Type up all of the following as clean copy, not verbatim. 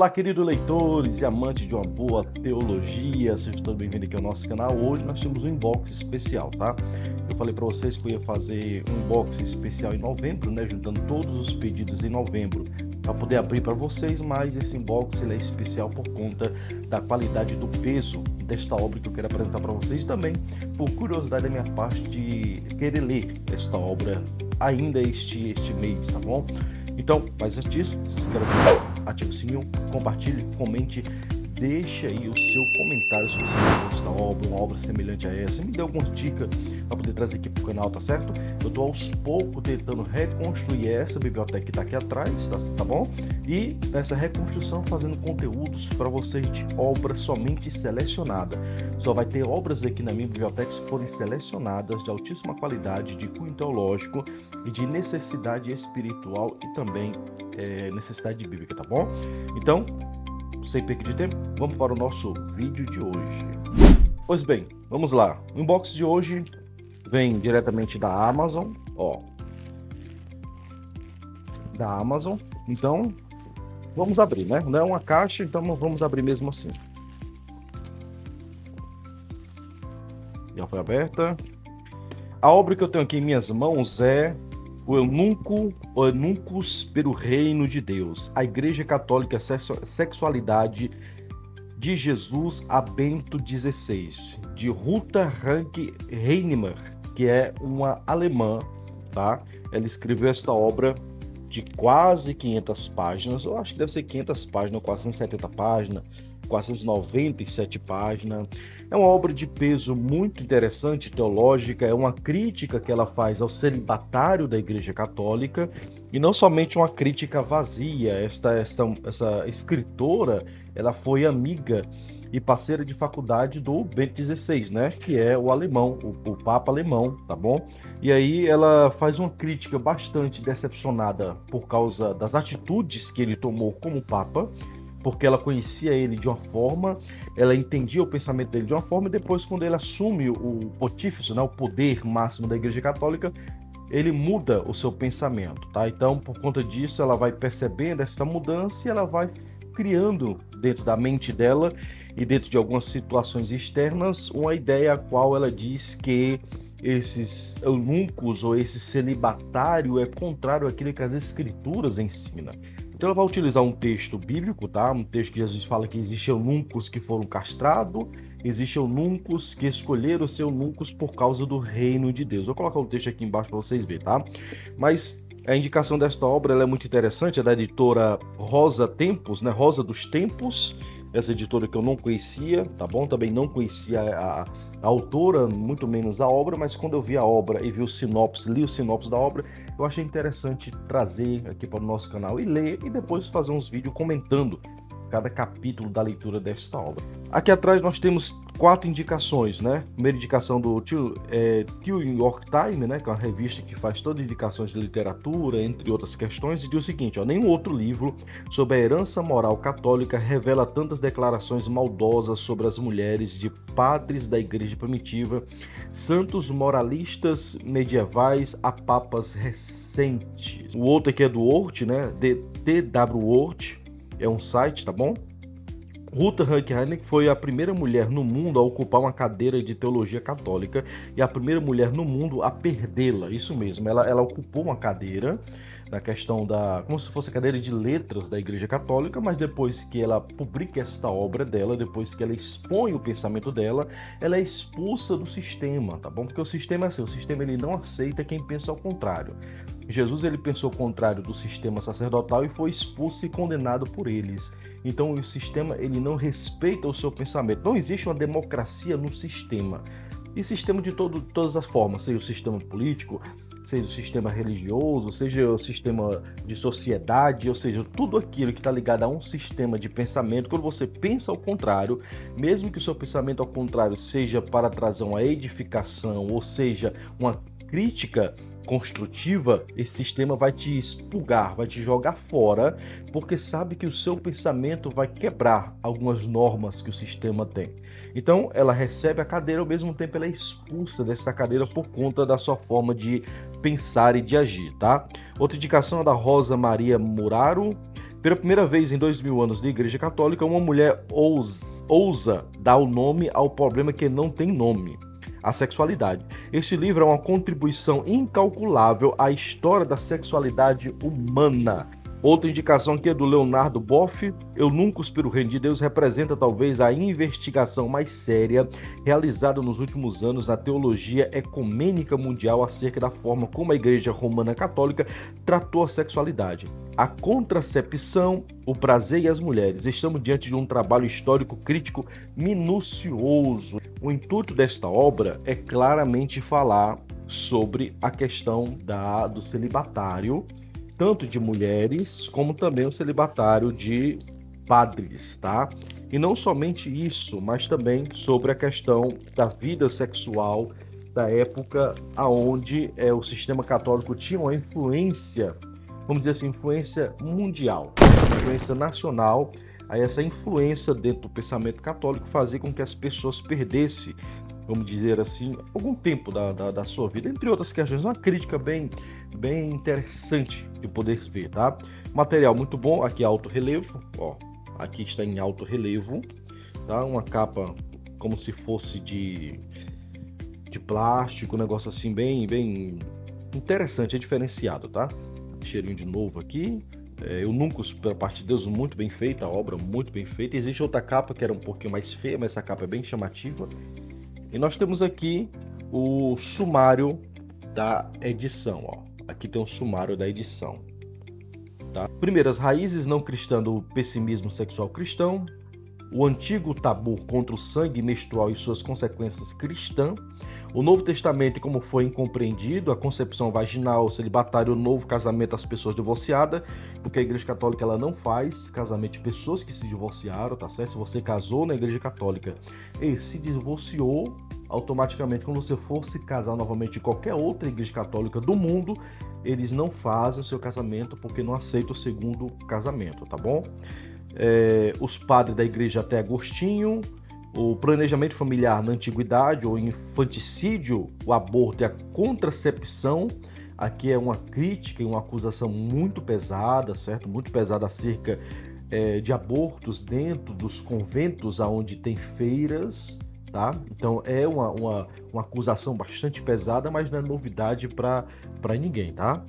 Olá, queridos leitores e amantes de uma boa teologia, sejam todos bem-vindos aqui ao nosso canal. Hoje nós temos um inbox especial, tá? Eu falei para vocês que eu ia fazer um inbox especial em novembro, né? Juntando todos os pedidos em novembro, para poder abrir para vocês, mas esse inbox ele é especial por conta da qualidade do peso desta obra que eu quero apresentar para vocês, também por curiosidade da minha parte de querer ler esta obra ainda este mês, tá bom? Então, mas antes disso, se inscreva no canal, ative o sininho, compartilhe, comente, deixe aí o seu comentário se você gosta da obra, uma obra semelhante a essa, me dê alguma dica para poder trazer aqui para o canal, tá certo? Eu estou aos poucos tentando reconstruir essa biblioteca que está aqui atrás, tá bom? E nessa reconstrução fazendo conteúdos para vocês de obra somente selecionada. Só vai ter obras aqui na minha biblioteca se forem selecionadas de altíssima qualidade, de cunho teológico e de necessidade espiritual e também necessidade bíblica, tá bom? Então, sem perda de tempo, vamos para o nosso vídeo de hoje. Pois bem, vamos lá. O inbox de hoje vem diretamente da Amazon, ó. Da Amazon. Então, vamos abrir, né? Não é uma caixa, então vamos abrir mesmo assim. Já foi aberta. A obra que eu tenho aqui em minhas mãos é o Eunucos pelo Reino de Deus, a Igreja Católica Sexualidade de Jesus a Bento XVI, de Ruta Rank Heinemann, que é uma alemã, tá? Ela escreveu esta obra de quase 500 páginas, eu acho que deve ser 500 páginas, 470 páginas, 497 páginas. É uma obra de peso muito interessante, teológica, é uma crítica que ela faz ao celibatário da Igreja Católica, e não somente uma crítica vazia. Essa escritora, ela foi amiga e parceira de faculdade do Bento XVI, né, que é o alemão, o Papa alemão, tá bom? E aí ela faz uma crítica bastante decepcionada por causa das atitudes que ele tomou como Papa, porque ela conhecia ele de uma forma, ela entendia o pensamento dele de uma forma, e depois, quando ele assume o pontífice, né, o poder máximo da Igreja Católica, ele muda o seu pensamento, tá? Então, por conta disso, ela vai percebendo essa mudança e ela vai criando dentro da mente dela e dentro de algumas situações externas uma ideia a qual ela diz que esses eunucos ou esse celibatário é contrário àquilo que as escrituras ensinam. Então ela vai utilizar um texto bíblico, tá? Um texto que Jesus fala que existem eunucos que foram castrados, existem eunucos que escolheram ser eunucos por causa do reino de Deus. Vou colocar o texto aqui embaixo para vocês verem, tá? Mas a indicação desta obra ela é muito interessante, é da editora Rosa Tempos, né? Rosa dos Tempos, essa editora que eu não conhecia, tá bom? Também não conhecia a autora, muito menos a obra, mas quando eu vi a obra e vi o sinopse, li o sinopse da obra, eu achei interessante trazer aqui para o nosso canal e ler, e depois fazer uns vídeos comentando cada capítulo da leitura desta obra. Aqui atrás nós temos 4 indicações, né? Primeira indicação do New York Times, né? Que é uma revista que faz todas as indicações de literatura, entre outras questões, e diz o seguinte, ó: nenhum outro livro sobre a herança moral católica revela tantas declarações maldosas sobre as mulheres de padres da igreja primitiva, santos moralistas medievais a papas recentes. O outro aqui é do Wort, né? T.W. Wort, é um site, tá bom? Ruta Rank Heinemann foi a primeira mulher no mundo a ocupar uma cadeira de teologia católica e a primeira mulher no mundo a perdê-la. Isso mesmo, ela ocupou uma cadeira na questão da, como se fosse a cadeira de letras da Igreja Católica, mas depois que ela publica esta obra dela, depois que ela expõe o pensamento dela, ela é expulsa do sistema, tá bom? Porque o sistema é assim, o sistema ele não aceita quem pensa ao contrário. Jesus ele pensou ao contrário do sistema sacerdotal e foi expulso e condenado por eles. Então o sistema ele não respeita o seu pensamento. Não existe uma democracia no sistema. E sistema de todas as formas, seja o sistema político, seja o sistema religioso, seja o sistema de sociedade, ou seja, tudo aquilo que está ligado a um sistema de pensamento, quando você pensa ao contrário, mesmo que o seu pensamento ao contrário seja para trazer uma edificação, ou seja, uma crítica construtiva, esse sistema vai te expurgar, vai te jogar fora, porque sabe que o seu pensamento vai quebrar algumas normas que o sistema tem. Então, ela recebe a cadeira, ao mesmo tempo ela é expulsa dessa cadeira por conta da sua forma de pensar e de agir, tá? Outra indicação é da Rosa Maria Muraro, Pela primeira vez em 2000 anos de Igreja Católica, uma mulher ousa dar o nome ao problema que não tem nome, a sexualidade. Este livro é uma contribuição incalculável à história da sexualidade humana. Outra indicação aqui é do Leonardo Boff. Eununcos pelo Reino de Deus representa talvez a investigação mais séria realizada nos últimos anos na teologia ecumênica mundial acerca da forma como a Igreja Romana Católica tratou a sexualidade, a contracepção, o prazer e as mulheres. Estamos diante de um trabalho histórico crítico minucioso. O intuito desta obra é claramente falar sobre a questão do celibatário, tanto de mulheres, como também o celibatário de padres, tá? E não somente isso, mas também sobre a questão da vida sexual da época onde o sistema católico tinha uma influência, vamos dizer assim, influência mundial, influência nacional. Aí essa influência dentro do pensamento católico fazia com que as pessoas perdessem, vamos dizer assim, algum tempo da sua vida, entre outras questões. Uma crítica bem interessante de poder ver, tá? Material muito bom, aqui é alto relevo, ó, aqui está em alto relevo, tá? Uma capa como se fosse de plástico, um negócio assim bem interessante, é diferenciado, tá? Cheirinho de novo aqui. Eununcos pela parte de Deus, muito bem feita, a obra muito bem feita. Existe outra capa que era um pouquinho mais feia, mas essa capa é bem chamativa. E nós temos aqui o sumário da edição, ó. Aqui tem um sumário da edição, tá? Primeiras raízes não cristãs do pessimismo sexual cristão, o antigo tabu contra o sangue menstrual e suas consequências cristãs, o Novo Testamento e como foi incompreendido, a concepção vaginal, o celibatário, o novo casamento das pessoas divorciadas, porque a Igreja Católica ela não faz casamento de pessoas que se divorciaram, tá certo? Se você casou na Igreja Católica e se divorciou, automaticamente, quando você for se casar novamente em qualquer outra igreja católica do mundo, eles não fazem o seu casamento porque não aceitam o segundo casamento, tá bom? Os padres da igreja até Agostinho, o planejamento familiar na antiguidade, o infanticídio, o aborto e a contracepção. Aqui é uma crítica e uma acusação muito pesada, certo? Muito pesada acerca de abortos dentro dos conventos onde tem feiras, tá? Então é uma acusação bastante pesada, mas não é novidade para ninguém, tá?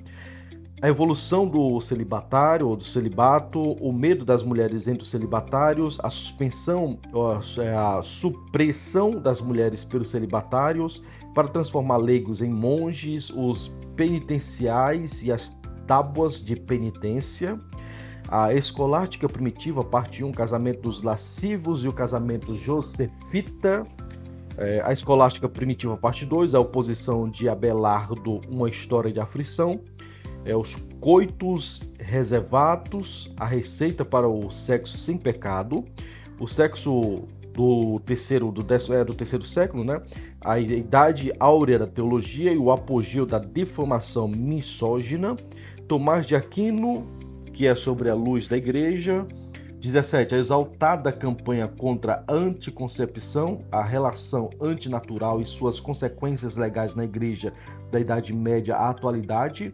A evolução do celibatário ou do celibato, o medo das mulheres entre os celibatários, a supressão das mulheres pelos celibatários para transformar leigos em monges, os penitenciais e as tábuas de penitência, a escolástica primitiva, parte 1, casamento dos lascivos e o casamento josefita, a escolástica primitiva, parte 2, a oposição de Abelardo, uma história de aflição, os coitos reservados, a receita para o sexo sem pecado, o sexo do terceiro século, né? A idade áurea da teologia e o apogeu da deformação misógina, Tomás de Aquino, que é sobre a luz da igreja. 17. A exaltada campanha contra a anticoncepção, a relação antinatural e suas consequências legais na igreja da Idade Média à atualidade,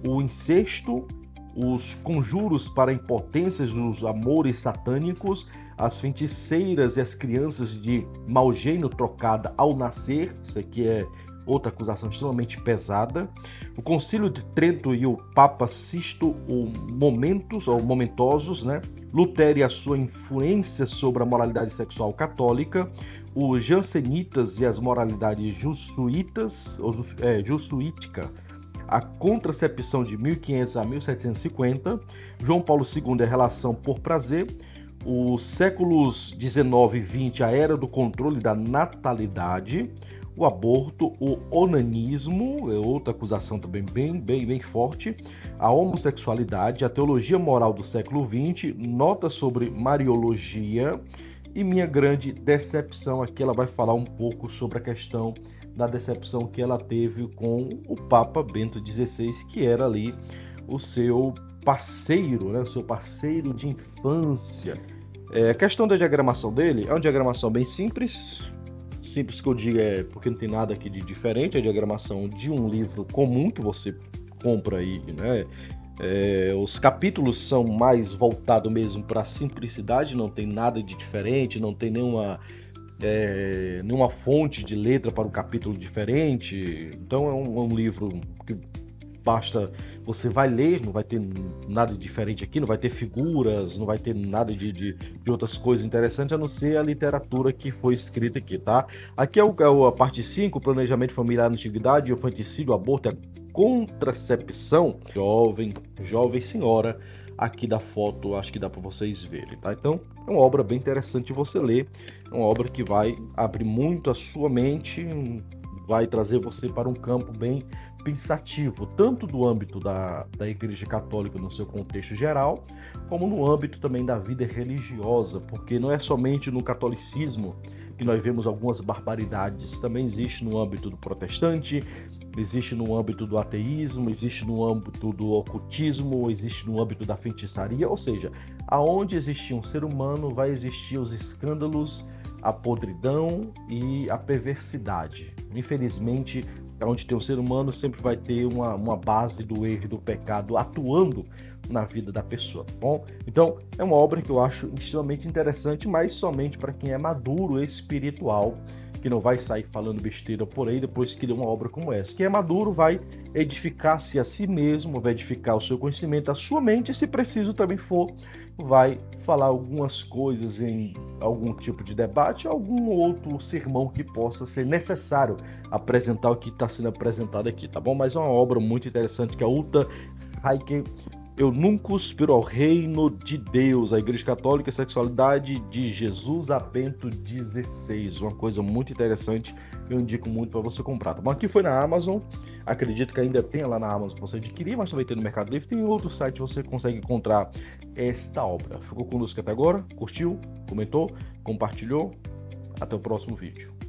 o incesto, os conjuros para impotências dos amores satânicos, as feiticeiras e as crianças de mau gênio trocada ao nascer, isso aqui é outra acusação extremamente pesada, o Concílio de Trento e o Papa Sisto, momentosos, né? Lutero e a sua influência sobre a moralidade sexual católica, os jansenitas e as moralidades jesuítica, a contracepção de 1500 a 1750, João Paulo II e a relação por prazer, os séculos 19 e 20, a era do controle da natalidade, o aborto, o onanismo, é outra acusação também bem forte, a homossexualidade, a teologia moral do século XX, notas sobre Mariologia e minha grande decepção. Aqui ela vai falar um pouco sobre a questão da decepção que ela teve com o Papa Bento XVI, que era ali o seu parceiro, né? O seu parceiro de infância. A questão da diagramação dele é uma diagramação bem simples. Simples que eu digo é porque não tem nada aqui de diferente, é a diagramação de um livro comum que você compra aí, né? Os capítulos são mais voltados mesmo para a simplicidade, não tem nada de diferente, não tem nenhuma fonte de letra para um capítulo diferente. Então é um livro que basta, você vai ler, não vai ter nada diferente aqui, não vai ter figuras, não vai ter nada de outras coisas interessantes, a não ser a literatura que foi escrita aqui, tá? Aqui é a parte 5, planejamento familiar na antiguidade, infanticídio, aborto e a contracepção. Jovem senhora, aqui da foto, acho que dá para vocês verem, tá? Então, é uma obra bem interessante de você ler, é uma obra que vai abrir muito a sua mente, vai trazer você para um campo bem pensativo, tanto do âmbito da Igreja Católica no seu contexto geral, como no âmbito também da vida religiosa, porque não é somente no catolicismo que nós vemos algumas barbaridades, também existe no âmbito do protestante, existe no âmbito do ateísmo, existe no âmbito do ocultismo, existe no âmbito da feitiçaria, ou seja, aonde existir um ser humano vai existir os escândalos, a podridão e a perversidade. Infelizmente, onde tem um ser humano sempre vai ter uma base do erro e do pecado atuando na vida da pessoa, tá bom? Então, é uma obra que eu acho extremamente interessante, mas somente para quem é maduro espiritual, que não vai sair falando besteira por aí depois que lê uma obra como essa. Quem é maduro vai edificar-se a si mesmo, vai edificar o seu conhecimento, a sua mente, e se preciso também for, vai falar algumas coisas em algum tipo de debate, algum outro sermão que possa ser necessário apresentar o que está sendo apresentado aqui, tá bom? Mas é uma obra muito interessante que é a Uta Haike Eununcus pelo Reino de Deus, a Igreja Católica e Sexualidade de Jesus a Bento XVI. Uma coisa muito interessante, eu indico muito para você comprar. Tá bom? Aqui foi na Amazon, acredito que ainda tem lá na Amazon para você adquirir, mas também tem no Mercado Livre, tem em outro site que você consegue encontrar esta obra. Ficou conosco até agora? Curtiu? Comentou? Compartilhou? Até o próximo vídeo.